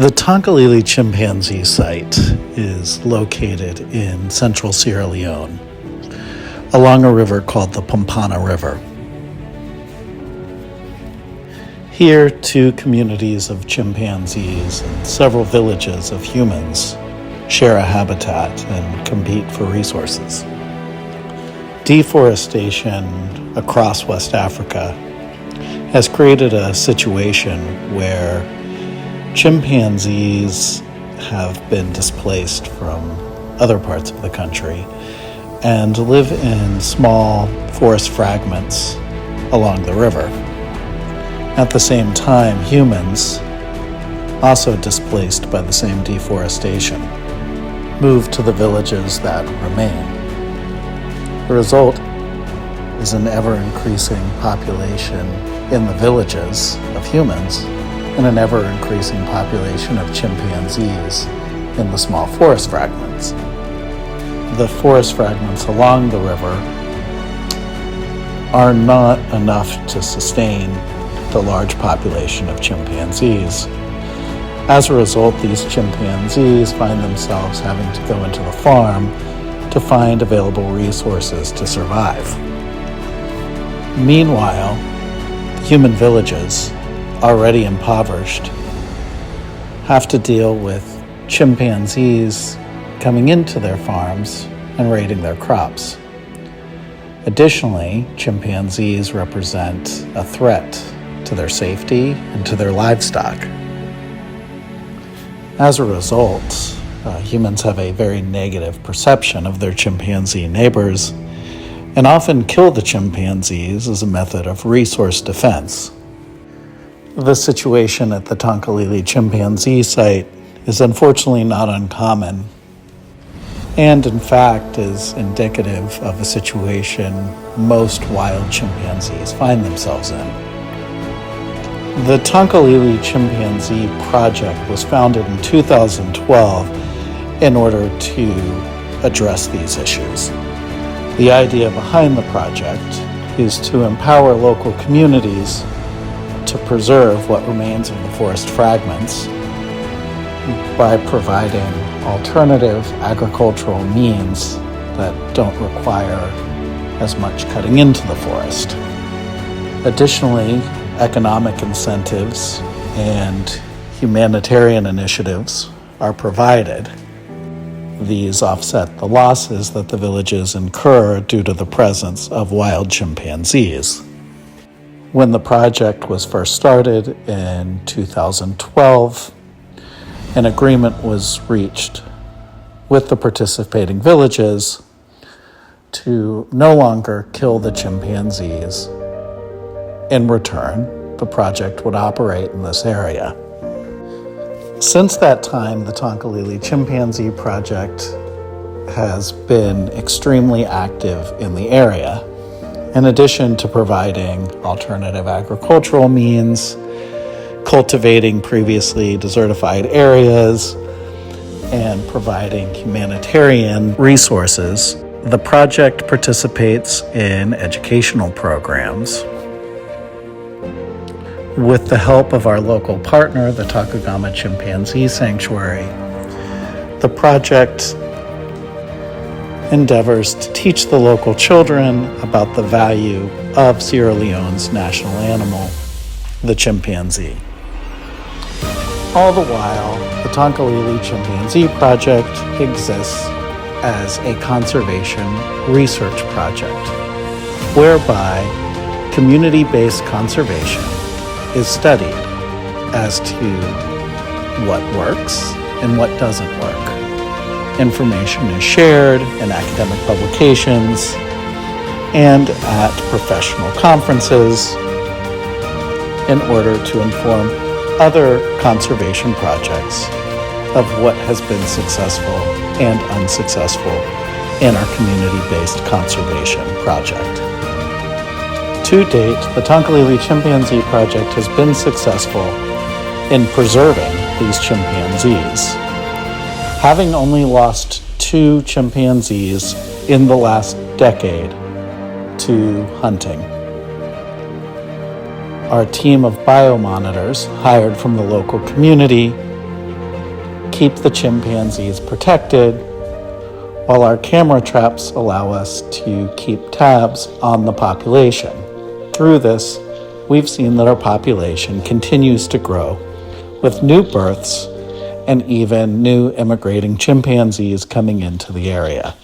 The Tonkolili chimpanzee site is located in central Sierra Leone, along a river called the Pompana River. Here, two communities of chimpanzees and several villages of humans share a habitat and compete for resources. Deforestation across West Africa has created a situation where chimpanzees have been displaced from other parts of the country and live in small forest fragments along the river. At the same time, humans, also displaced by the same deforestation, move to the villages that remain. The result is an ever-increasing population in the villages of humans and an ever-increasing population of chimpanzees in the small forest fragments. The forest fragments along the river are not enough to sustain the large population of chimpanzees. As a result, these chimpanzees find themselves having to go into the farm to find available resources to survive. Meanwhile, human villages, already impoverished, have to deal with chimpanzees coming into their farms and raiding their crops. Additionally, chimpanzees represent a threat to their safety and to their livestock. As a result, humans have a very negative perception of their chimpanzee neighbors and often kill the chimpanzees as a method of resource defense. The situation at the Tonkolili chimpanzee site is unfortunately not uncommon, and in fact is indicative of a situation most wild chimpanzees find themselves in. The Tonkolili Chimpanzee Project was founded in 2012 in order to address these issues. The idea behind the project is to empower local communities to preserve what remains of the forest fragments by providing alternative agricultural means that don't require as much cutting into the forest. Additionally, economic incentives and humanitarian initiatives are provided. These offset the losses that the villages incur due to the presence of wild chimpanzees. When the project was first started in 2012, an agreement was reached with the participating villages to no longer kill the chimpanzees. In return, the project would operate in this area. Since that time, the Tonkolili Chimpanzee Project has been extremely active in the area. In addition to providing alternative agricultural means, cultivating previously desertified areas, and providing humanitarian resources, the project participates in educational programs. With the help of our local partner, the Takagama Chimpanzee Sanctuary, the project endeavors to teach the local children about the value of Sierra Leone's national animal, the chimpanzee. All the while, the Tonkolili Chimpanzee Project exists as a conservation research project, whereby community-based conservation is studied as to what works and what doesn't work. Information is shared in academic publications and at professional conferences in order to inform other conservation projects of what has been successful and unsuccessful in our community-based conservation project. To date, the Tonkolili Chimpanzee Project has been successful in preserving these chimpanzees, having only lost 2 chimpanzees in the last decade to hunting. Our team of biomonitors, hired from the local community, keep the chimpanzees protected, while our camera traps allow us to keep tabs on the population. Through this, we've seen that our population continues to grow, with new births and even new immigrating chimpanzees coming into the area.